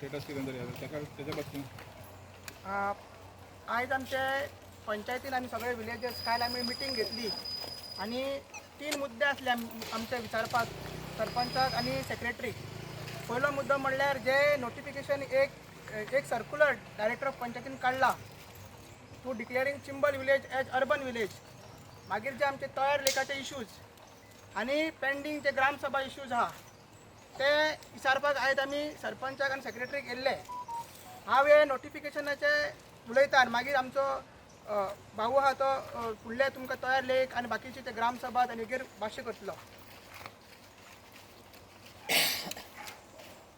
Status त्याच्या बाबतीत आज आमचे पंचायतीन आम्ही सगळे विलेजर्स काल आम्ही मिटींग घेतली आणि 3 मुद्दे असले आमचे विचारपाक सरपंचाक आणि सेक्रेटरीक. पयलो मुद्दो म्हणल्यार जे नोटिफिकेशन एक सर्क्युलर डायरेक्टर ऑफ पंचायतीन काढला to declaring Chimbel village as urban village. मागीर जे आमचे तयार लेखाचे इश्यूज आणि पेंडींग जे ग्रामसभा इश्यूज आहा ते विचारपाक आयज आमी सरपंचाक आनी सेक्रेटरीक येयल्ले. हांव हे नोटिफिकेशनाचे उलयता आनी मागीर आमचो भाऊ आहा तो फुडले तुमकां तयार लेख आनी बाकीचे ते ग्रामसभा आनी हेजेर भाश्य करतलो.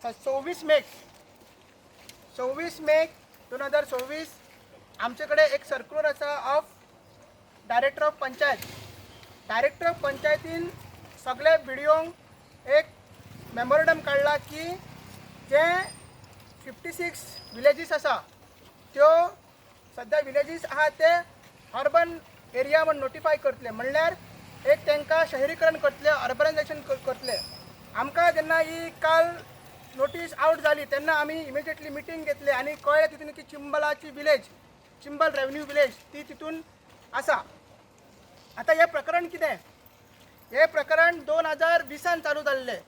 26 मे 2024 आमचे कडेन एक सर्क्युलर आसा of director of panchayat. Director of पंचायतीन सगळे बिडिओंक एक मेमोरंडम काढला की जे 56 विलेजीस आसा त्यो सध्या विलेजीस आहा ते अर्बन एरिया म्हण नोटिफाय करतले. म्हणल्यार एक तांकां शहरीकरण करतले, अर्बनायझेशन करतले. आमकां जेन्ना ही काल नोटीस आउट जाली तेन्ना आमी इमिजिएटली मिटींग घेतली आणि कळ्ळें तितून की चिंबलाची विलेज, चिंबल रेवन्यू विलेज ती तितून आसा. आतां हें प्रकरण कितें? हें प्रकरण 2020 चालू जाल्लें.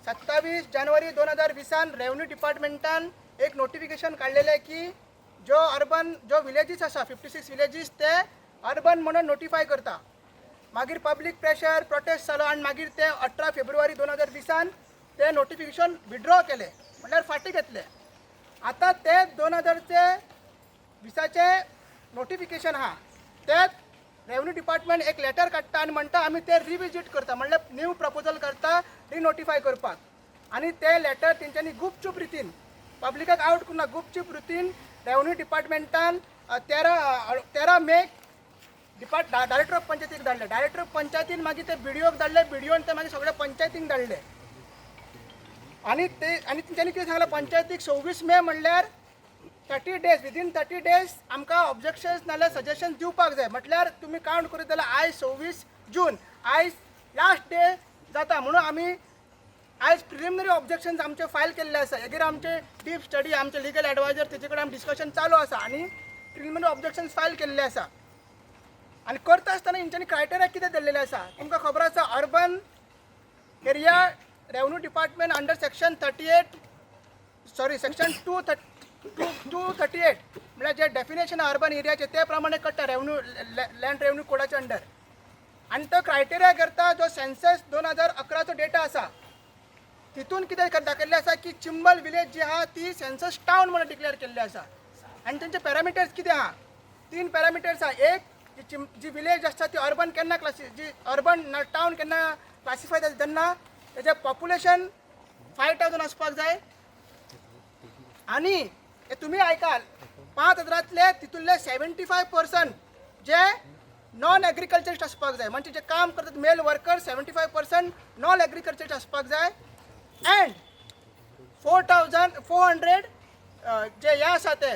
27 जानेवारी 2020 रेवन्यू डिपार्टमेंटान एक नोटिफिकेशन काढलेलें की जो विलेजीस आसा 56 विलेजीस ते अर्बन म्हणून नोटिफाय करता. मागीर पब्लीक प्रेशर प्रोटेस्ट जालो आणि मागीर ते 18 फेब्रुवारी 2020 ते नोटिफिकेशन विड्रॉ केले, म्हणल्यार फाटी घेतले. आता ते 2020 नोटिफिकेशन आहा तेच रेवन्यू डिपार्टमेंट एक लेटर काडटा आणि म्हणटा आमी ते रिविजीट करता, म्हणल्यार न्यू प्रपोजल करता रिनोटिफाय करपाक. आणि ते लेटर तेंच्यांनी गुपचूप रितीन पब्लिकाक आउट करना, गुपचूप रितीन रेवन्यू डिपार्टमेंटान 13 मे डायरेक्टर ऑफ पंचायतीक धाडले. डायरेक्टर ऑफ पंचायतीन मागीर ते बिडिओक धाडले, बिडिओन ते मागीर सगळे पंचायतीक धाडले. आणि तेंच्यांनी कितें सांगलें पंचायतीक 26 मे म्हणल्यार 30 डेज, विदीन 30 डेज आमकां ऑब्जेक्शन्स नाल्यार सजेशन दिवपाक जाय. म्हटल्यार तुमी कावंट करीत जाल्यार आयज 26 जून, आयज लास्ट डे जाता. म्हणून आमी आयज प्रिलिमिनरी ऑब्जेक्शन्स आमचे फायल केल्ले आसा. हेजेर आमचे डीप स्टडी आमचे लिगल एडवायजर तेजे कडेन आमी डिस्कशन चालू आसा आणि प्रिलिमिनरी ऑब्जेक्शन्स फायल केल्ले आसा. आणि करता आसतना हेंच्यांनी क्रायटेरिया कितें धरलेले आसा तुमकां खबर आसा. Urban area revenue department under section 238 म्हळ्यार जे डेफिनेशन अर्बन एरियाचे ते प्रमाणे करता रेवन्यू लँड रेवन्यू कोडाच्या अंडर. आणि तो क्रायटेरिया करता जो सेन्सस 2011चो डेटा आसा तितून कितें दाखयल्लें आसा की चिंबल विलेज जी आहा ती सेन्सस टावन म्हणून डिक्लेअर केल्ली आसा. आणि तेंचे पॅरामिटर्स कितें आहा? 3 पॅरामिटर्स आहा. एक जी विलेज आसता ती अर्बन केन्ना जी अर्बन टावन केन्ना क्लासिफाय जाता तेन्ना तेजें पॉप्युलेशन 5000 आसपाक जाय. आणि हे तुमी आयकाल 5000तले तितूंतले 75% जे नॉन एग्रीकल्चरिस्ट आसपाक जाय, म्हणजे जे काम करतात मेल वर्कर 75% नॉन एग्रीकल्चरिस्ट आसपाक जाय. एंड 4400 जे हे आसा ते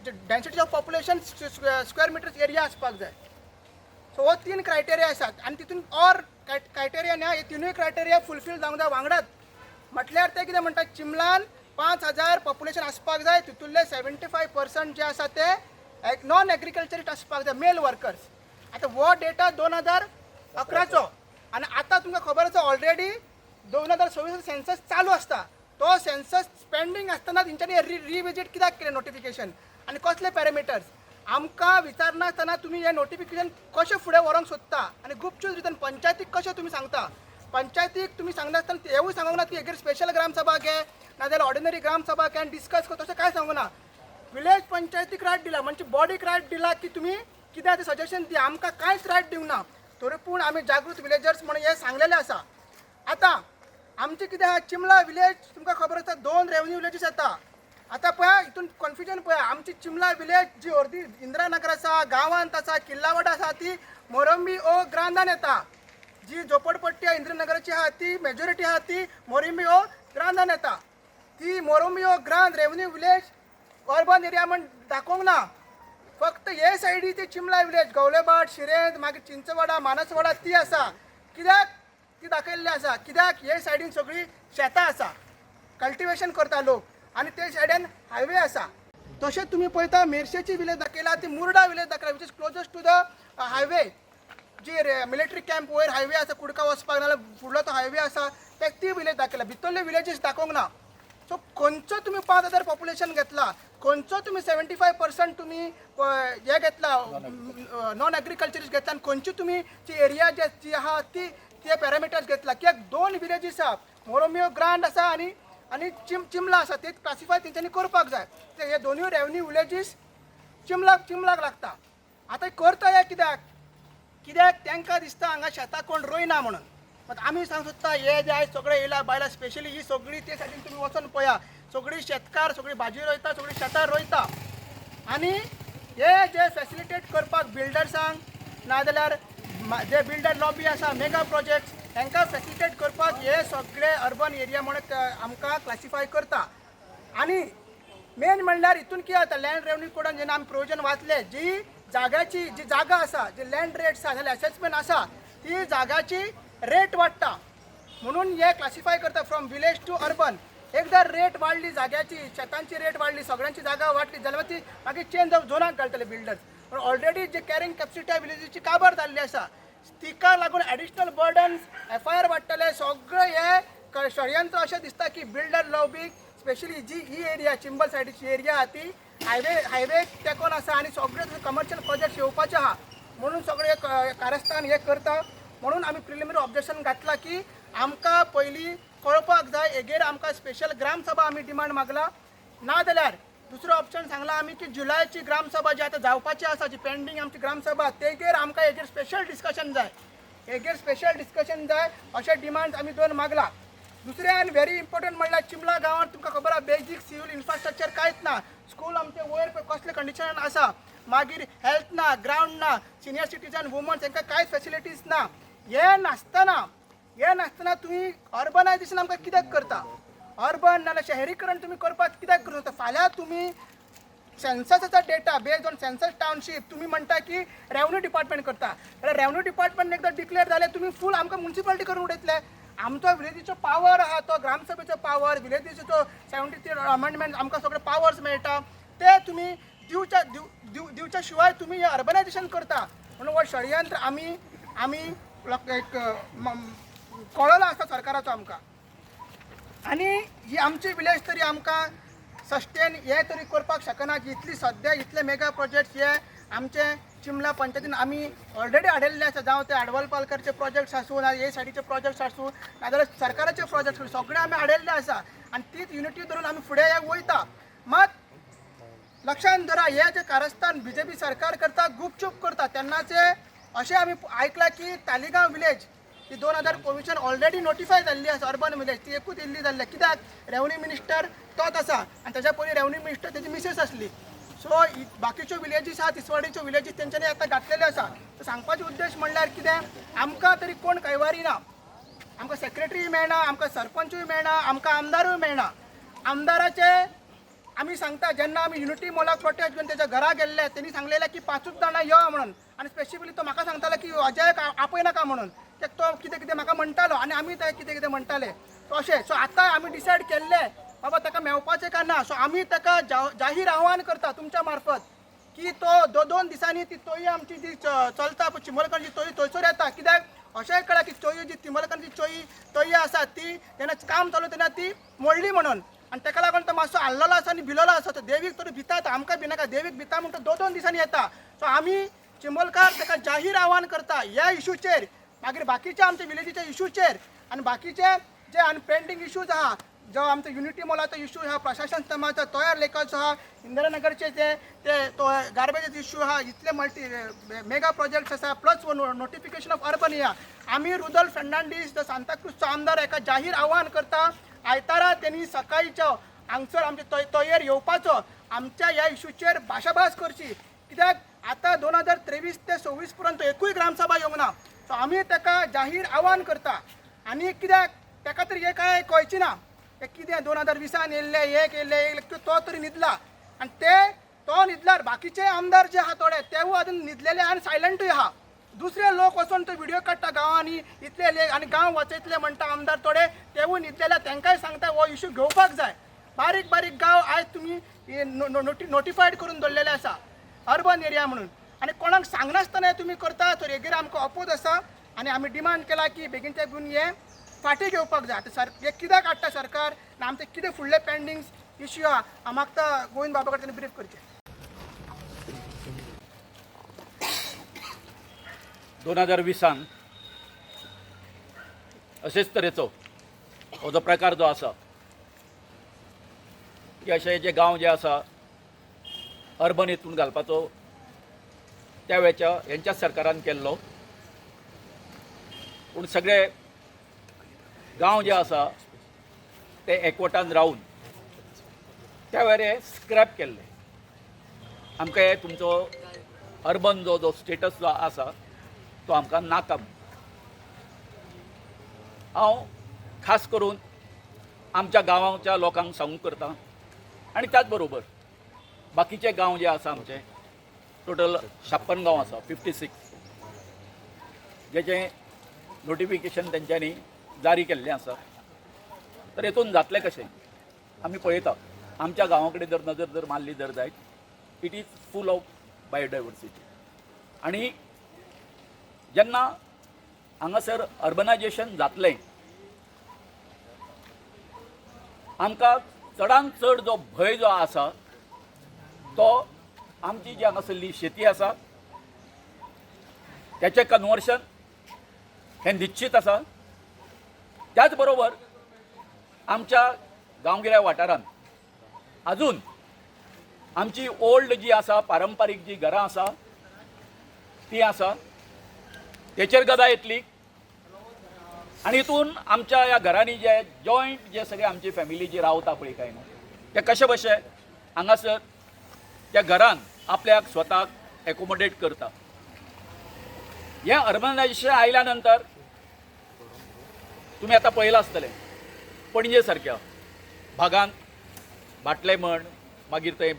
जे density of population square metres area आसपाक जाय. सो हो 3 क्रायटेरिया आसात. आणि तितून ऑर क्रायटेरिया न्ही हे तिनूय क्रायटेरिया फुलफील जावंक जाय वांगडाच. म्हटल्यार ते कितें म्हणटात चिंबलान 5000 पॉप्युलेशन आसपाक जाय, तितूंतले 75% जे आसा ते नॉन एग्रीकल्चरिस्ट आसपाक जाय, मेल वर्कर्स. आतां हो डेटा 2011चो आनी आतां तुमकां खबर आसा ऑलरेडी 2026 सेन्सस चालू आसता. तो सेन्सस पेंडींग आसतना तेंच्यांनी रिविजीट कित्याक केलें नोटिफिकेशन आनी कसले पॅरामिटर्स आमकां विचारनासतना तुमी हें नोटिफिकेशन कशें फुडें व्हरोंक सोदता आनी गुपचूप रितीन पंचायतीक कशें तुमी सांगता. पंचायतीक तुमी सांगनासतना हेवूय सांगूंक ना की हेजेर स्पेशल ग्रामसभा घे नाजाल्यार ऑर्डिनरी ग्रामसभा घे आनी डिस्कस कर, तशें कांय सांगूंक ना. विलेज पंचायतीक रायट दिला, म्हणजे बॉडीक रायट दिला की तुमी कितें तें सजेशन दी. आमकां कांयच रायट दिवंक ना. तरी पूण आमी जागृत विलेजर्स म्हणून हें सांगलेलें आसा. आतां आमचें कितें आहा चिंबला विलेज तुमकां खबर आसा 2 रेवन्यू विलेजीस येता. आतां पळया हितून कन्फ्युजन पळया. आमची चिंबला विलेज जी अर्दी इंदिरानगर आसा, गांवांत आसा, किल्लावाड आसा ती मोरंबी ओ ग्रांदान येता. जी झोपडपट्टी इंदिरानगराची आहा ती मेजॉरिटी आहा ती मोरंबी ओ ग्रांदान येता. ती मोरंबी ओ ग्रांद रेवन्यू विलेज अर्बन एरिया म्हण दाखोवंक ना. फक्त हे सायडी ती चिंबला विलेज गवलेबाट शिरेंद मागीर चिंचवाडा मानसवाडा ती आसा. कित्याक ती दाखयल्ली आसा? कित्याक हे सायडीन सगळी शेतां आसा. कल्टिवेशन करता लोक आणि ते सायडीन हायवे आसा. तशेंच तुमी पळयता मेर्शेची विलेज दाखयला ती मुर्डा विलेज दाखयला which is closest to the highway. जी मिलिटरी कॅम्प वयर हायवे आसा कुडका वचपाक नाल्यार फुडलो तो हायवे आसा ते ती विलेज दाखयला. भितरले विलेजीस दाखोवंक ना. सो खंयचो तुम्ही 5,000 पॉप्युलेशन घेतला, खंयचो तुम्ही 75% तुम्ही हे घेतला नॉन एग्रीकल्चरीस्ट घेतला आनी खंयची तुम्ही जी एरिया जी आहा ती ते पॅरामिटर्स घेतला. कित्याक 2 विलेजीस आहा, मोरोमियो ग्रांड आसा आनी चिमला आसा, ते क्लासिफाय तेंच्यांनी करपाक जाय. हे दोनूय रेवन्यू विलेजीस चिमलाक लागता. आतां करता हे कित्याक तांकां दिसता हांगा शेतां कोण रोयना म्हणून. पण आमी सांग सोदता हे जे आयज सगळे येयला बायलां स्पेशली ही सगळी ते सायडीन तुमी वचून पळया सगळी शेतकार सगळी भाजी रोयता सगळी शेतां रोयता. आनी हे जे फॅसिलिटेट करपाक बिल्डर्सांक नाजाल्यार जे बिल्डर लॉबी आसा मेगा प्रोजेक्ट्स तांकां फॅसिलिटेट करपाक हे सगळे अर्बन एरिया म्हणून आमकां क्लासिफाय करता. आनी मेन म्हणल्यार हितून कितें जाता लँड रेवन्यू कोडान जेन्ना आमी प्रोविजन वाचले जी जागा आसा जी लँड रेट्स आसा जाल्यार असेसमेंट आसा ती जागाची रेट वाडटा म्हणून हे क्लासिफाय करता फ्रॉम विलेज टू अर्बन. एकदा रेट वाडली जाग्याची शेतांची रेट वाडली सगळ्यांची जागा वाडली जाल्यार ती मागीर चेंज झोनाक घालतले बिल्डर्स. पण ऑलरेडी जे कॅरिंग कॅपॅसिटी विलेजीची काबार जाल्ली आसा तिका लागून ॲडिशनल बर्डन्स FIR वाडटले. सगळे हे षडयंत्र अशें दिसता की बिल्डर लॉबीक स्पेशली जी ही एरिया चिंबल सायडीची एरिया आहा ती हायवे तेकोन आसा आनी सगळे कमर्शियल प्रोजेक्ट्स येवपाचे आहा म्हणून सगळे कारस्थान हे करता. म्हणून आमी प्रिलिमिनरी ऑब्जेक्शन घातला की आमकां पयलीं कळपाक जाय हेजेर आमकां स्पेशल ग्रामसभा आमी डिमांड मागला. नाजाल्यार दुसरो ऑप्शन सांगला आमी की जुलायची ग्रामसभा जी आतां जावपाची आसा जी पेंडींग आमची ग्रामसभा तेजेर आमकां हेजेर स्पेशल डिस्कशन जाय अशें डिमांड आमी 2 मागला. दुसरें आनी व्हेरी इम्पॉर्टंट म्हणल्यार चिंबला गांवांत तुमकां खबर आहा बेजीक सिव्हील इन्फ्रास्ट्रक्चर कांयच ना. स्कूल आमचे वयर कसले कंडिशन आसा मागीर हेल्थ ना ग्रावंड ना सिनियर सिटीजन वुमन्स तांकां कांयच फॅसिलिटीज ना. हे नासतना तुमी अर्बनायझेशन आमकां कित्याक करता. अर्बन नाल्यार शहरीकरण तुमी करपाक कित्याक करता. फाल्यां तुमी सेन्ससाचा data based on census township तुम्ही म्हणटा की रेवन्यू डिपार्टमेंट करता जाल्यार रेवन्यू डिपार्टमेंट एकदा डिक्लेअर जाले तुम्ही फूल आमकां म्युनिसिपालिटी करून उडयतले. आमचो विलेजीचो पावर आहा तो ग्रामसभेचो पावर विलेजीचो 73 अमेंडमेंट आमकां सगळे पावर्स मेळटा ते तुमी दिवच्या शिवाय तुमी अर्बनायझेशन करता म्हणून हो षडयंत्र आमी एक कळलो आसा सरकाराचो आमकां. आनी ही आमची विलेज तरी आमकां सस्टेन हे तरी करपाक शकना की इतली सद्या इतले मेगा प्रोजेक्ट्स हे आमचे चिंबला पंचायतीन आमी ऑलरेडी हाडिल्ले आसा जावं ते आडवल पालकरचे प्रोजेक्ट्स आसूं ना हे सायडीचे प्रोजेक्ट्स आसूं नाजाल्यार सरकाराचे प्रोजेक्ट्स सगळे आमी हाडिल्ले आसा आनी तीच युनिटी धरून आमी फुडें हे वयता. मात लक्षांत धरा हे जे कारस्थान BJP सरकार करता गुपचूप करता तेन्नाचे अशें आमी आयकलां की तालिगांव विलेज ती 2024 ऑलरेडी नोटिफाय जाल्ली आसा अर्बन विलेज ती एकूच इल्ली जाल्ली. कित्याक रेवन्यू मिनिस्टर तोच आसा आनी ताच्या पयलीं रेवन्यू मिनिस्टर तेजी मिसेस आसली. सो बाकीच्यो विलेजीस आहा तिसवाडीच्यो विलेजीस तेंच्यांनी आतां घातलेले आसा. सांगपाचो उद्देश म्हणल्यार कितें आमकां तरी कोण कैवारी ना. आमकां सेक्रेटरीय मेळना आमकां सरपंचूय मेळना आमकां आमदारूय मेळना. आमदाराचे आमी सांगता जेन्ना आमी युनिटी मॉलाक प्रोटेस्ट घेवन तेच्या घरा गेल्ले तेणी सांगलेलें की 5 जाणां यो म्हणून आनी स्पेसिफिकली तो म्हाका सांगतालो की अजय आपय नाका म्हणून तो कितें म्हाका म्हणटालो आनी आमी कितें म्हणटाले तशें. सो आतां आमी डिसायड केल्ले बाबा ताका मेवपाचें काय ना. सो आमी ताका जाहीर आव्हान करता तुमच्या मार्फत की तो 2 दिसांनी ती तोय आमची जी चलता चिंबलकरची तोय थंयसर येता. कित्याक अशेंय कळ्ळां की तोय जी चिंबलकरची तोय आसा ती तेन्ना काम चालू तेन्ना ती मोडली म्हणून आनी ताका लागून तो मातसो आल्ललो आसा आनी भिलोलो आसा. तो देवीक तरी भितात आमकां भिनाका देवीक भिता म्हणून तो 2 दिसांनी येता. सो आमी चिंबलकार ताका जाहीर आव्हान करता ह्या इशूचेर मागीर बाकीच्या आमच्या विलेजीच्या इशूचेर आनी बाकीचे जे आनी पेंडींग इशूज आहा जो आमचो युनिटी मॉलाचो इशू आहा प्रशासन स्तंभाचो तयार लेखाचो आहा इंदिरानगरचे तो गार्बेज इशू आहा इतले मेगा प्रोजेक्ट्स आसा प्लस नोटिफिकेशन ऑफ अर्बन या आमी रुदल फर्नांडीस जो सांताक्रूजचो आमदार हेका जाहीर आव्हान करता आयतारा त्यांनी सकाळीचो हांगसर आमचे तयार येवपाचो आमच्या ह्या इशूचेर भाशाभास करची. कित्याक आतां 2023 ते 26 पर्यंत एकूय ग्रामसभा येवंक ना. सो आमी ताका जाहीर आव्हान करता आनी कित्याक ताका तरी हे काय कळची ना कितें 2020 येयल्ले एक येयल्ले तो तरी न्हिदला आनी तो न्हिदल्यार बाकीचे आमदार जे आहा थोडे तेवूय आजून न्हिदलेले आनी सायलंटूय आहा. दुसरे लोक वचून तो व्हिडिओ काडटा गांवांनी इतले आनी गांव वचयतले म्हणटा आमदार थोडे ते येऊन इतल्या तांकांय सांगता हो इश्यू घेवपाक जाय. बारीक बारीक गांव आयज तुमी नोटिफायड करून दवरलेले आसा अर्बन एरिया म्हणून, आनी कोणाक सांगनासतना तुमी करता. तर हेजेर आमकां अपोज आसा आनी आमी डिमांड केला की बेगीनच्या बेगीन हे फाटीं घेवपाक जाय. आतां हे कित्याक हाडटा सरकार आनी आमचे कितें फुडले पेंडींग इश्यू आहा हांव मागता गोविंद बाबा कडच्यान ब्रीफ करचें. 2020 अशेच तरेचो हो जो प्रकार जो आसा की अशे जे गांव जे आसा अर्बन हितून घालपाचो त्या वेळच्या हेंच्याच सरकारान केल्लो. पूण सगळे गांव जे आसा ते एकवटान रावन त्या वेळार स्क्रॅप केल्ले. आमकां हे तुमचो अर्बन जो स्टेटस जो आसा तो आमकां नाका. हांव खास करून आमच्या गांवांच्या लोकांक सांगूंक करता आनी त्याच बरोबर बाकीचे गांव जे आसा आमचे टोटल 56 गांव आसा 56 जेचें नोटिफिकेशन तेंच्यांनी जारी केल्लें आसा. तर हेतून जातलें कशें आमी पळयता आमच्या गांवा कडेन जर नजर जर मारली जर जायत it is full of biodiversity. आनी जेन्ना हांगासर अर्बनायजेशन जातलें आमकां चडांत चड जो भंय जो आसा तो आमची जी हांगासरली शेती आसा त्याचें कन्वर्शन हें निश्चित आसा. त्याच बरोबर आमच्या गांवगिऱ्या वाठारांत अजून आमची ओल्ड जी आसा पारंपारीक जी घरां आसा ती आसा तेचेर गदा येतली. आनी हितून आमच्या ह्या घरांनी जे जॉयंट जे सगळे आमची फॅमिली जी रावता पळय काय न्हू ते कशे भशेन हांगासर त्या घरान आपल्याक स्वताक एकोमोडेट करता. हें अर्बनायजेशन आयल्या नंतर तुमी आतां पळयलां आसतलें पणजे सारक्या भागांत बाटले म्हण मागीर थंय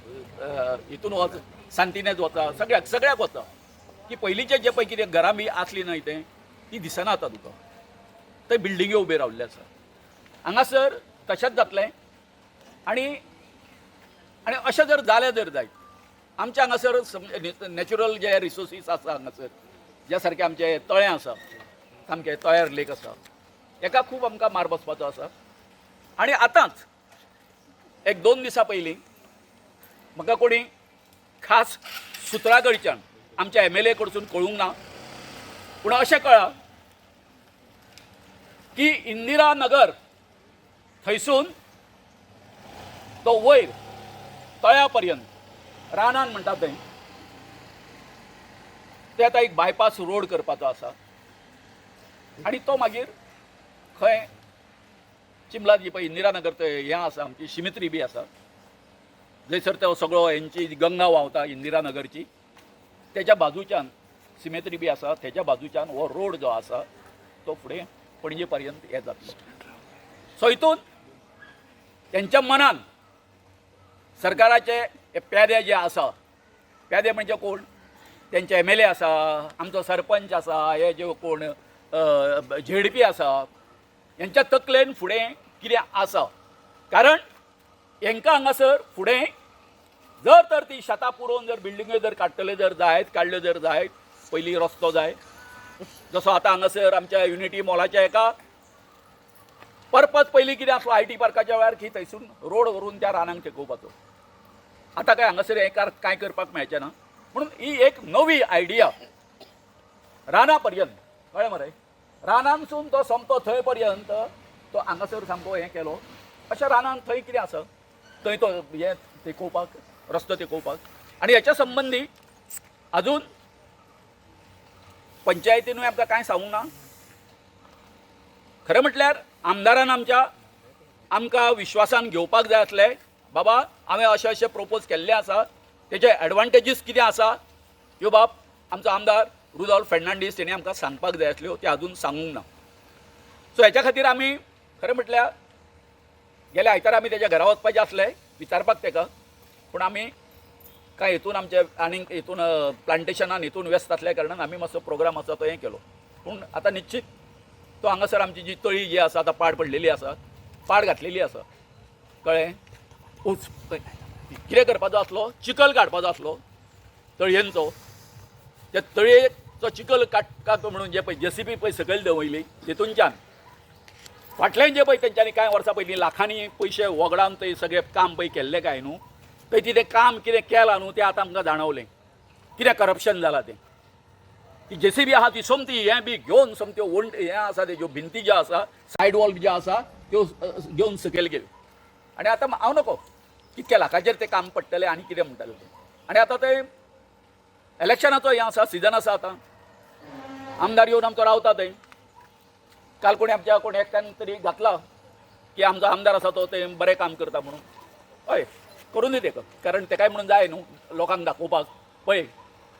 हितून वच सांतिनेज वता सगळ्याक वता की पयलींचे जे पळय कितें घरां बी आसली न्हय तें ती दिसना आतां तुका. थंय बिल्डिंग्यो उबे रावल्ले आसा. हांगासर तशेंच जातलें. आनी अशें जर जालें जर जायत आमच्या हांगासर नॅचरल जे रिसोर्सीस आसा हांगासर ज्या सारकें आमचें तळें आसा सामकें तळ्यार लेक आसा हेका खूब आमकां मार बसपाचो आसा. आनी आतांच 1-2 दिसां पयलीं म्हाका कोणी खास सुत्रा कडच्यान आमच्या MLA कडसून कळूंक ना पूण अशें कळ्ळां की इंदिरा नगर थंयसून तो वयर तळ्या पर्यंत रानान म्हणटा थंय ते आतां एक बायपास रोड करपाचो आसा. आनी तो मागीर खंय चिंबला जी पळय इंदिरा नगर थंय हें आसा आमची शिमित्री बी आसा जंयसर तो सगळो हेंची गंगा व्हांवता इंदिरा नगरची तेच्या बाजूच्यान सिमेत्री बी आसा तेच्या बाजूच्यान हो रोड जो आसा तो फुडें पणजे पर्यंत हे जातलो. सो हितून तेंच्या मनान सरकाराचे हे पेदे जे आसा पेदे म्हणजे कोण तेंचे MLA आसा आमचो सरपंच आसा हे जे कोण ZDP आसा हेंच्या तकलेन फुडें कितें आसा. कारण हेंकां हांगासर फुडें जर तर ती शेतां पुरोवन जर बिल्डिंग्यो जर काडटले जर जायत काडल्यो जर जायत पयलीं रस्तो जाय जसो आतां हांगासर आमच्या युनिटी मॉलाच्या एका पर्पज पयलीं कितें आसलो IT पार्काच्या वेळार की थंयसून रोड व्हरून त्या रानांक तेकोवपाचो. आतां काय हांगासर हें कांय करपाक मेळचें ना. म्हणून ही एक नवी आयडिया राना पर्यंत कळ्ळें मरे रानांसून तो सोमतो थंय पर्यंत तो हांगासर सामको हें केलो. अशें रानान थंय कितें आसा थंय तो हें तेकोवपाक रस्तो तेकोवपाक. आनी हेच्या संबंदी अजून पंचायतीनूय आमकां कांय सांगूंक ना. खरें म्हटल्यार आमदारान आमकां विश्वासान घेवपाक जाय आसलें बाबा हांवें अशें प्रोपोज केल्लें आसा तेजे एडवांटेजीस कितें आसा ह्यो बाब आमचो आमदार रुडॉल्फ फर्नांडीस तेणी आमकां सांगपाक जाय आसल्यो ते अजून सांगूंक ना. सो हेच्या खातीर आमी खरें म्हटल्यार गेल्या आयतारा आमी तेज्या घरा वचपाचें आसलें विचारपाक तेका पूण आमी कांय हितून आमचे आनीक हितून प्लांटेशनान हितून व्यस्त आसल्या कारणान आमी मातसो प्रोग्राम आसा तो हें केलो. पूण आतां निश्चित तो हांगासर आमची जी तळी जी आसा आतां पाड पडलेली आसा, पाड घातलेली आसा, कळ्ळें. कितें करपाचो आसलो, चिखल काडपाचो आसलो तळयेंचो. त्या तळयेचो चिखल काडटात म्हणून जे पळय JCB पळय सकयल देंवयली तेतूनच्यान फाटल्यान जे पळय तेंच्यांनी कांय वर्सां पयलीं लाखांनी पयशे वगडावन थंय सगळें काम पळय केल्लें काय न्हू, थंय कितें काम कितें केलां न्हू तें आतां आमकां जाणवलें. कितें करप्शन जालां तें. ती JCB आहा ती सोमती हें बी घेवन सोमत्यो हें आसा तेज्यो भिंती ज्यो आसा, सायड वॉल ज्यो आसा त्यो घेवन सकयल गेल्यो. आनी आतां हांव नको कितक्या लाखाचेर तें काम पडटलें आनी कितें म्हणटालें तें. आनी आतां तें इलेक्शनाचो हें आसा, सिजन आसा आतां. आमदार येवन आमचो रावता थंय. काल कोणी आमच्या कोण एकट्यान तरी घातला की आमचो आमदार आसा तो तें बरें काम करता म्हणून. हय करून दी तेका, कारण तेकाय म्हणून जाय न्हू लोकांक दाखोवपाक. पळय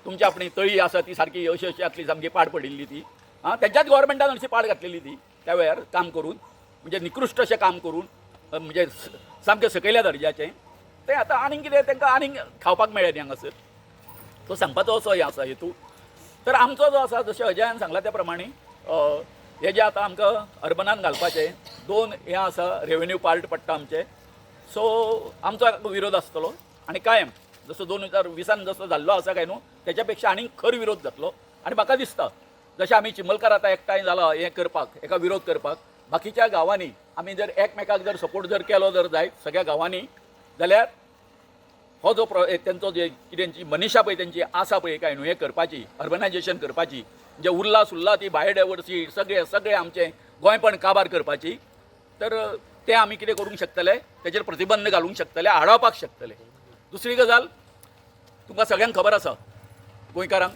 तुमची आपणी तळी आसा ती सारकी अशी अशी आतली सामकी पाड पडिल्ली ती. तेंच्याच गोवोरमेंटान अशी पाड घातलेली ती त्या वेळार काम करून, म्हणजे निकृश्ट अशें काम करून, म्हणजे सामकें सकयल्या दर्ज्याचें. तें आतां आनीक कितें तांकां आनीक खावपाक मेळ्ळें न्ही हांगासर. तो सांगपाचो असो हें आसा हेतू. तर आमचो जो आसा जशें अजयान सांगला त्या प्रमाणे हे जे आतां आमकां अर्बनान घालपाचें 2 हें आसा, रेवेन्यू पार्ट पडटा आमचे. सो आमचो विरोध आसतलो आनी कायम जसो 2020 जसो जाल्लो आसा काय न्हू तेच्या पेक्षा आनीक खर विरोध जातलो. आनी म्हाका दिसता जशें आमी चिमलकार आतां एकठांय जाला हें करपाक, हेका विरोध करपाक, बाकीच्या गांवांनी आमी जर एकमेकाक जर सपोर्ट जर केलो जर जायत सगळ्या गांवांनी, जाल्यार हो जो तेंचो जे कितेंची मनीशा पळय तेंची आसा पळय काय न्हू हें करपाची, अर्बनायजेशन करपाची, जे उरला सुरला ती बायोडायवर्सिटी सगळे आमचें गोंयपण काबार करपाची, तर तें आमी कितें करूंक शकतले, तेजेर प्रतिबंध घालूंक शकतले, आडावपाक शकतले. दुसरी गजाल तुमकां सगळ्यांक खबर आसा गोंयकारांक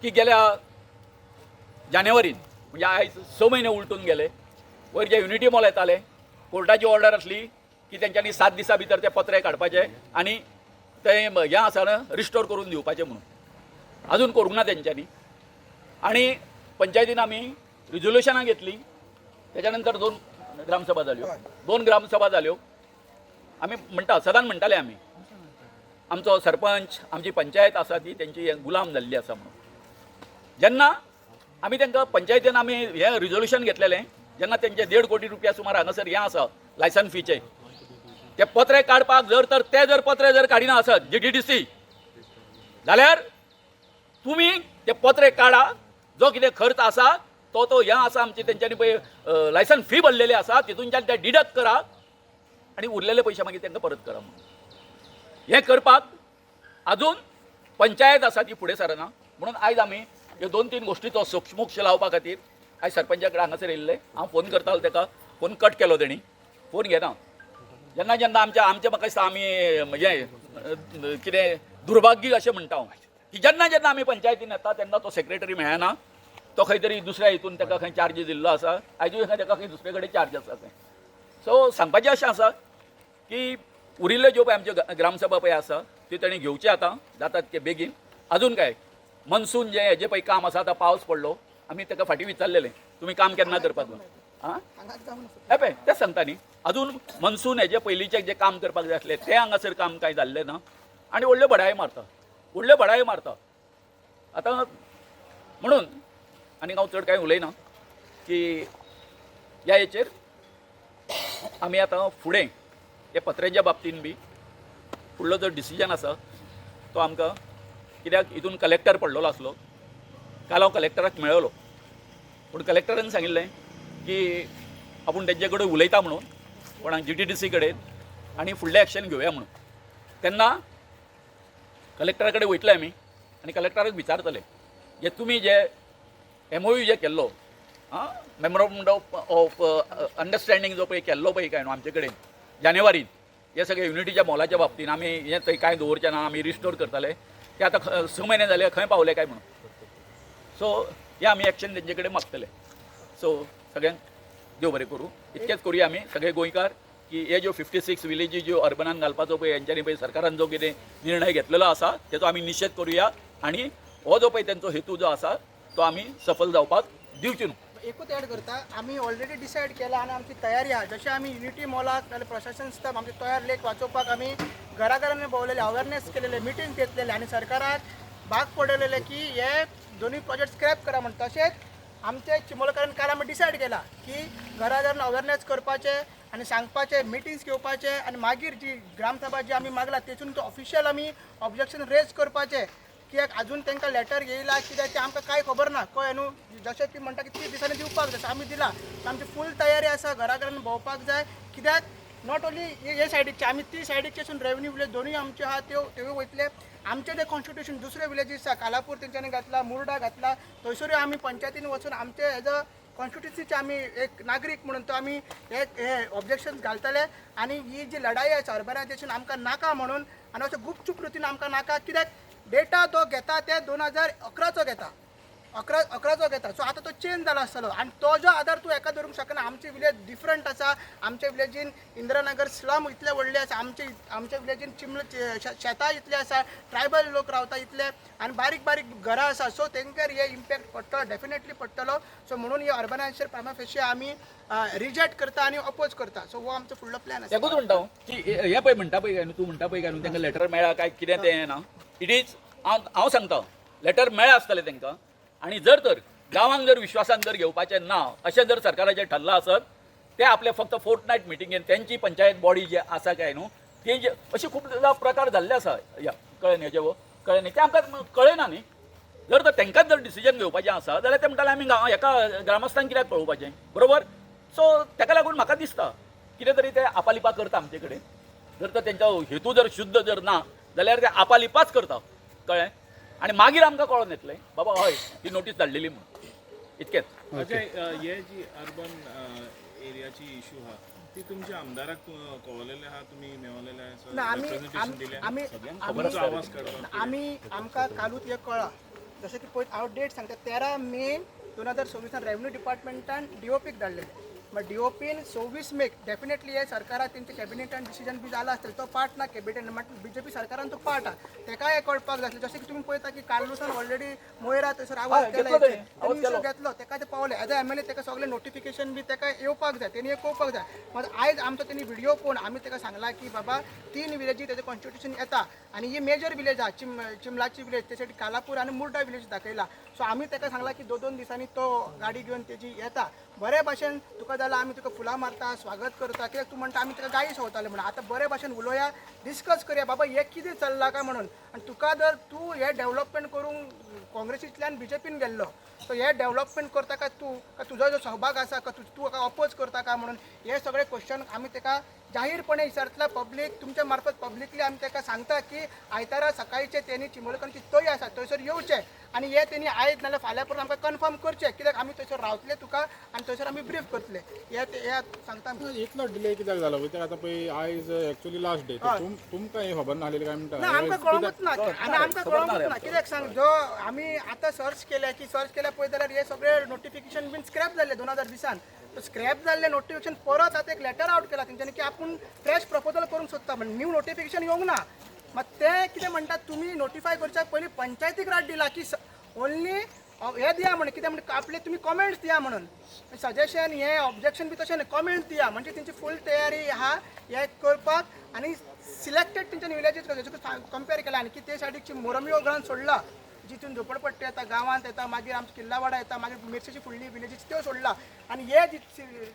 की गेल्या जानेवारीन म्हणजे आयज 6 म्हयने उलटून गेले, वयर जे युनिटी मॉल येताले कोर्टाची ऑर्डर आसली की तेंच्यांनी 7 दिसां भितर ते पत्रे काडपाचे आनी तें हें आसा रिस्टोर करून दिवपाचें म्हणून. अजून करूंक ना तेंच्यांनी. आनी पंचायतीन आमी रिजोल्युशनां घेतली. तेच्या नंतर 2 ग्रामसभा जाल्यो. 2 ग्रामसभा जाल्यो. आमी म्हणटा सदांच म्हणटाले आमी आमचो सरपंच आमची पंचायत आसा ती तेंची गुलाम जाल्ली आसा म्हणून. जेन्ना आमी तांकां पंचायतीन आमी हें रिजोल्युशन घेतलेलें, जेन्ना तेंचे 1.5 कोटी रुपया सुमार हांगासर हें आसा लायसन फीचे, ते पत्रे काडपाक जर ते पत्रे जर काडिना आसत GTDC, जाल्यार तुमी ते पत्रे काडा, जो कितें खर्च आसा तो हें आसा आमची तेंच्यांनी पळय लायसन फी भरलेली आसा तितूनच्यान ते डिडक्ट करा आनी उरलेले पयशे मागीर तांकां परत करा म्हणून. हें करपाक अजून पंचायत आसा ती फुडें सरना. म्हणून आयज आमी ह्यो 2-3 गोश्टीचो सोक्षमोक्ष लावपा खातीर आयज सरपंचा कडेन हांगासर येयल्ले. हांव फोन करतालो ताका, फोन कट केलो तेणी, फोन घेना. जेन्ना जेन्ना आमचे म्हाका दिसता आमी हें कितें दुर्भाग्य अशें म्हणटा हांव की जेन्ना जेन्ना आमी पंचायतीन येता तेन्ना तो सेक्रेटरी मेळना. तो खंय तरी दुसऱ्या हितून ताका खंय चार्ज दिल्लो आसा, आयजूय ताका खंय दुसरे कडेन चार्ज आसा खंय. सो सांगपाचें अशें आसा की उरिल्ल्यो ज्यो पळय आमच्यो ग्रामसभा पळय आसा त्यो तेणी घेवचे आतां जाता तितके बेगीन. अजून काय मनसून जे हेजें पळय काम आसा आतां पावस पडलो, आमी ताका फाटीं विचारलेलें तुमी काम केन्ना करपाक हे पळय तेंच सांगता न्ही. अजून मनसून हेजे पयलींचें जें काम करपाक जाय आसलें तें हांगासर काम कांय जाल्लें ना आनी व्हडल्यो बडायो मारता आतां. म्हणून आनी हांव चड कांय उलयना की ह्या हेचेर आमी आतां फुडें हे पत्र्याच्या बाबतीन बी फुडलो जो डिसिजन आसा तो आमकां, कित्याक हितून कलेक्टर पडलेलो आसलो. काल हांव कलेक्टराक मेळ्ळो पूण कलेक्टरान सांगिल्लें की आपूण तेंचे कडेन उलयता म्हणून कोणाक GTDC कडेन आनी फुडलें एक्शन घेवया म्हणून. तेन्ना कलेक्टरा कडेन वयतले आमी आनी कलेक्टराक विचारतले जे तुमी जे MOU जे केल्लो मेमोरंडम ऑफ अंडरस्टँडींग जो पळय केल्लो पळय काय न्हू आमचे कडेन जानेवारीन, हे सगळे युनिटीच्या मॉलाच्या बाबतीन आमी हें थंय कांय दवरचें ना, आमी रिस्टोर करतले. ते आतां 6 म्हयने जाले खंय पावले काय म्हणून. सो हे आमी एक्शन तेंचे कडेन मागतले. सो सगळ्यांक देव बरें करूं. इतकेंच करुया आमी सगळे गोंयकार की हे ज्यो 56 विलेजी ज्यो अर्बनान घालपाचो पळय हेंच्यांनी पळय सरकारान जो कितें निर्णय घेतलेलो आसा तेचो आमी निशेध करुया आनी हो जो पळय तेंचो हेतू जो आसा तो आमी सफल जावपाक दिवची न्हू. एकूच ॲड करता, आमी ऑलरेडी डिसायड केला आनी आमची तयारी आहा. जशें आमी युनिटी मॉलाक नाजाल्यार प्रशासन स्टाफ आमचे तयार लेख वाचोवपाक आमी घराघरांनी भोंवलेले, अवेरनेस केलेले, मिटींग घेतलेले आनी सरकाराक भाग पडलेले की हे दोन्ही प्रोजेक्ट स्क्रॅप करा म्हणटा. तशेंच आमचे चिमोलकरांनी काल आमी डिसायड केला की घराघरान अवेरनेस करपाचे आनी सांगपाचे मिटिंग्स घेवपाचे आनी मागीर जी ग्रामसभा जी आमी मागला तेतून तो ऑफिशियल आमी ऑब्जेक्शन रेज करपाचे कित्याक अजून तांकां लेटर येयला कित्याक ते आमकां कांय खबर ना कळ्ळें न्हू जशें की म्हणटा की 30 दिसांनी दिवपाक जाय आमी दिला आमची फूल तयारी आसा घराघरान भोंवपाक जाय कित्याक नॉट ओन्ली हे सायडीचे आमी ती सायडीचेसून रेवन्यू विलेज दोनूय आमचे आहा त्यो वयतले आमचे जे कॉन्स्टिट्यूशन दुसरे विलेजीस आसा कालापूर तेंच्यांनी घातला मुर्डा घातला थंयसरूय आमी पंचायतीन वचून आमचे एज अ कॉन्स्टिट्युन्सीचे आमी एक नागरीक म्हणून तो आमी हे ऑब्जेक्शन्स घालतले आनी ही जी लढाई आसा अर्बनायझेशन आमकां नाका म्हणून आनी अशें गुपचूप रितीन आमकां नाका कित्याक डेटा तो घेता ते 2011चो घेता 11चो घेता सो आतां तो चेंज जाला आसतलो आनी तो जो आधार तूं एका धरूंक शकना आमचे विलेज डिफरंट आसा आमचे विलेजीन इंद्रनगर स्लम इतले व्हडले आसा आमचे विलेजीन शेतां इतले आसा ट्रायबल लोक रावता इतले आनी बारीक बारीक घरां आसा सो तेंकां हे इम्पॅक्ट पडटलो डेफिनेटली पडटलो सो म्हणून ही अर्बनायझेशन प्रायमा फेशी आमी रिजेक्ट करता आनी अपोज करता सो हो आमचो फुडलो प्लॅन आसा तेकूच म्हणटा की हे पळय म्हणटा पळय काय न्हू तूं म्हणटा पळय काय न्हू तांकां लेटर मेळ्ळा काय कितें तें ना इट इज हांव सांगता लेटर मेळ्ळा आसतलें तांकां आनी जर तर गांवांक जर विश्वासान जर घेवपाचें ना अशें जर सरकाराचें ठरलां आसत ते आपले फक्त फोर्टनायट मिटिंगेन तेंची पंचायत बॉडी जे आसा काय न्हू ती जे अशे खूब प्रकार जाल्ले आसा या कळ्ळें न्ही हेजे कळ्ळें न्ही तें आमकां कळना न्ही जर तर तांकांच जर डिसिजन घेवपाचें आसा जाल्यार ते म्हणटाले आमी एका ग्रामस्थांक कित्याक पळोवपाचें बरोबर सो ताका लागून म्हाका दिसता कितें तरी ते आपालिपा करता आमचे कडेन जर तर तेंचो हेतू जर शुद्ध जर ना जाल्यार ते आपालिपाच करता कळ्ळें आनी मागीर आमकां कळोन येतलें बाबा हय ही नोटीस धाडलेली म्हणून इतकेंच अजय हे जी अर्बन एरियाची इशू आहा ती तुमच्या आमदाराक कळवलेले आहा तुमी मेळवलेले आहा ना रिप्रेझेंटेशन दिलें आवाज काडपाक आमी आमकां कालूच हे कळ्ळा जशें की पळय हांव डेट सांगता 13 मे 2026 रेवन्यू डिपार्टमेंटान डीओपीक धाडलेले मग डीओपीन 26 मे डेफिनेटली हे सरकारात तेंचे कॅबिनेटान डिसिजन बी जाला आसतलें तो पार्ट ना कॅबिनेट म्हणजे बीजेपी सरकारान तो पार्ट आहा तेकाय हे कळपाक जाय जशें की तुमी पळयता की कालूसान ऑलरेडी मोयरा थंयसर आवाज केला घेतलो तेका ते पावले एज अ एमएलए तेका सगळे नोटिफिकेशन बी तेका येवपाक जाय तेणी कळपाक जाय मग आयज आमचो तेणी व्हिडिओ पळोवन आमी तेका सांगला की बाबा 3 विलेजी तेजे कॉन्स्टिट्युशन येता आनी ही मेजर विलेज आहा चिमलाची विलेज त्यासाठी कालापूर आनी मुर्डा विलेज दाखयला सो आमी तेका सांगला की 2 दिसांनी तो गाडी घेवन तेजी येता बरे भाशेन तुका जाल्यार आमी तुका फुलां मारता स्वागत करता कित्याक तूं म्हणटा आमी तेका गायी सोवताले म्हणून आतां बरे भाशेन उलोवया डिस्कस करया बाबा हे कितें चल्लां काय म्हणून आनी तुका जर तूं हे डेव्हलपमेंट करूंक काँग्रेसींतल्यान बीजेपीन गेल्लो सो हे डेव्हलपमेंट करता काय तूं का तुजो जो सहभाग आसा का तूं अपोज करता काय म्हणून हे सगळे क्वेश्चन आमी तेका जाहीरपणे विचारतला पब्लीक तुमच्या मार्फत पब्लिकली आमी तेका सांगता की आयतारा सकाळीचे तेणी चिमोलकरांची तय आसा थंयसर येवचे आनी हे तेणी आयज नाल्यार फाल्यां परत आमकां कन्फर्म करचे कित्याक आमी थंयसर रावतले तुका आनी थंयसर आमी ब्रीफ करतले हे सांगता इतलो डिले कित्याक जालो कित्याक आतां पळय आयज एक्चुअली लास्ट डे तुमकां हे खबर नासलेली काय म्हणटा ना आमकां कळोंकूच ना आनी आमकां कळोंकूच ना कित्याक सांग जो आमी आतां सर्च केल्या पळय जाल्यार हे सगळे नोटिफिकेशन बीन स्क्रॅप जाल्ले 2020 स्क्रॅप जाल्ले नोटिफिकेशन परत आतां एक लेटर आउट केला तेंच्यांनी की आपूण फ्रेश प्रपोजल करूंक सोदता म्हणजे न्यू नोटिफिकेशन येवंक ना मग ते कितें म्हणटात तुमी नोटिफाय करच्या पयलीं पंचायतीक राट दिला की ओन्ली हे दिया म्हणून कितें म्हणजे आपले तुमी कॉमेंट्स दिया म्हणून सजेशन हे ऑब्जेक्शन बी तशें न्ही कॉमेंट्स दिया म्हणजे तेंची फूल तयारी आहा हे करपाक आनी सिलेक्टेड तेंच्यानी विलेजीस कंपेर केला आनी की ते सायडीची मोरमियो ग्रांत सोडला जितून झोपडपट्टी येता गांवांत येता मागीर आमची किल्लावाडा येता मागीर मिरसेची फुडली विलेजीस त्यो सोडला आनी हे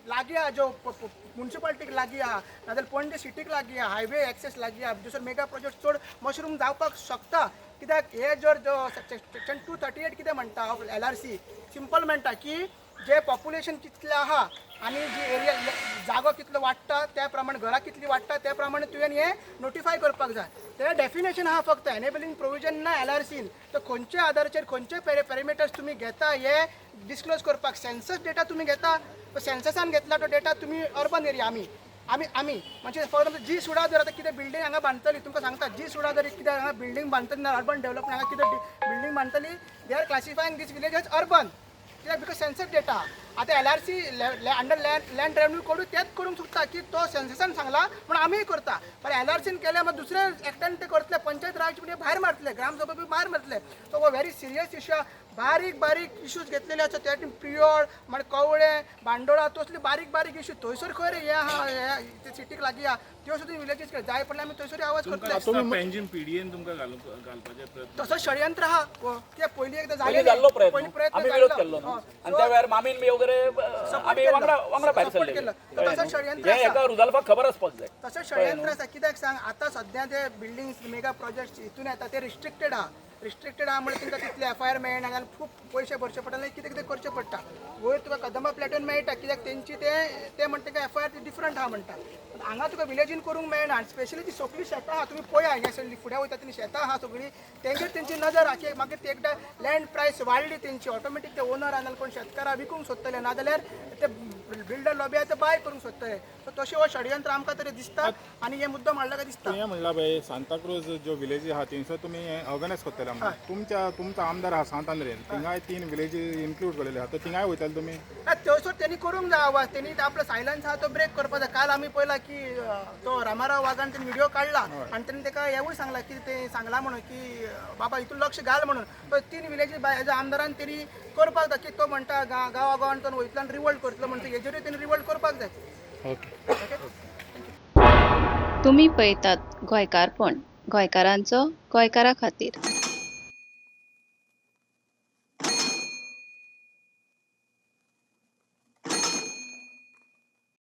लागीं आहा ज्यो म्युन्सिपाल्टीक लागीं आहा नाजाल्यार पणजे सिटीक लागीं आहा हायवे एक्सेस लागीं आहा दुसरो मेगा प्रोजेक्ट चड मशरूम जावपाक शकता कित्याक हे जर सेक्शन 238 कितें म्हणटा LRC सिंपल म्हणटा की जे पॉप्युलेशन कितलें आहा आनी जी एरिया जागो कितलो वाडटा त्या प्रमाणे घरां कितलीं वाडटा त्या प्रमाणे तुवें हे नोटिफाय करपाक जाय ते डेफिनेशन आहा फक्त एनेबलिंग प्रोविजन ना LRCन तर खंयच्या आधाराचेर खंयचे पॅरामिटर्स तुमी घेता हे डिस्क्लोज करपाक सेन्सस डेटा तुमी घेता सेन्ससान घेतला तो डेटा तुमी अर्बन एरिया आमी म्हणजे फॉर एक्झाम्पल जी सुडा जर आतां कितें बिल्डींग हांगा बांदतली तुमकां सांगता जी सुडा जर कितें हांगा बिल्डींग बांदतली ना अर्बन डेव्हलपमेंट हांगा कितें बिल्डींग बांदतली they are classifying this village as urban कित्याक बिकॉज सेन्सस डेटा आतां LRC under land revenue code तेच करूंक सोदता की तो सेन्ससान सांगला म्हणून आमीय करता पण LRCन केले मग दुसरे एक्टान ते करतले पंचायत राज म्हणजे भायर मारतले ग्रामसभा बी भायर मारतले तो हो व्हेरी सिरियस इशू बारीक इश्यूज घेतलेले आसा त्या प्रियोड मागीर कवळे बांडोळा तसले बारीक इश्यू थंयसर खंय रे हे आहा ते सिटीक लागीं आहा त्यो सुद्दां विलेजीस जाय पडल्यार आमी थंयसर आवाज तुमकां करतले दिसता पेंजीम पीडीएन तुमकां घालपाचे प्रयत्न तसं षडयंत्र हा ते पयलीं एकदां पयलीं जालें जाल्लो प्रयत्न पयलीं प्रयत्न आम्ही विरोध जाल्लो. केल्लो न्हू हय. आणि त्या वेळार मामीन बी वगैरे आम्ही वांगडा भायर Support सरले केलं. तर तसं षडयंत्र हे एका रुजाल्फाक खबर आसपाक जाय तसं षडयंत्र आसा कित्याक सांग आतां सध्या ते बिल्डिंग्स मेगा प्रोजेक्ट हितून येता ते रिस्ट्रिक्टेड आहा म्हणजे तुमकां तितले FIR मेळना जाल्यार खूब पयशे भरचे पडटा आनी कितें कितें करचें पडटा वयर तुका कदंबा प्लॅटून मेळटा कित्याक तेंची ते म्हणटा की FIR डिफरंट आहा म्हणटा हांगा तुका विलेजीन करूंक मेळना आनी स्पेशली ती सगळी शेतां आहा तुमी पळया हे सगळी फुडें वयता तेन्ना शेतां आहा सगळी तेंचेर तेंची नजर आहा की मागीर ते एकदां लँड प्रायस वाडली तेंची ऑटोमॅटीक ते ओनर आहा नाल्यार कोण शेतकारां विकूंक सोदतले नाजाल्यार ते बिल्डर लॉबी आहा ते बाय करूंक सोदतले सो तशें हो षडयंत्र आमकां तरी दिसता आनी हे मुद्दम हाडला काय दिसता तुम्ही म्हणला भाई सांताक्रूज जो विलेज आहा थंयसर तुम्ही ऑर्गनायज करतले आमकां तुमचा आमदार आहा सांत आंद्रेन थिंगाय 3 विलेज इन्क्लूड केलेले आहा तर थिंगाय वयताले तुमी थंयसर त्यांनी करूंक जाय आवाज त्यांनी आपलो सायलन्स आहा तो ब्रेक करपाक जाय काल आमी पळयला की तो रामाराव वागान त्यांनी व्हिडिओ काढला आणि त्यांनी ताका हेवूय सांगला की ते सांगला म्हणून की बाबा हितून लक्ष घाल म्हणून तो 3 विलेजीस हेज्या आमदारान त्यांनी करपाक जाय की तो म्हणटा गांवागावान तो वयतल्यान रिवोल्ट करतलो म्हणटा हेजेरूय त्यांनी रिवोल्ट करपाक जाय ओके तुम्ही पळयतात गोंयकारपण गोंयकारांचो गोंयकारा खातीर.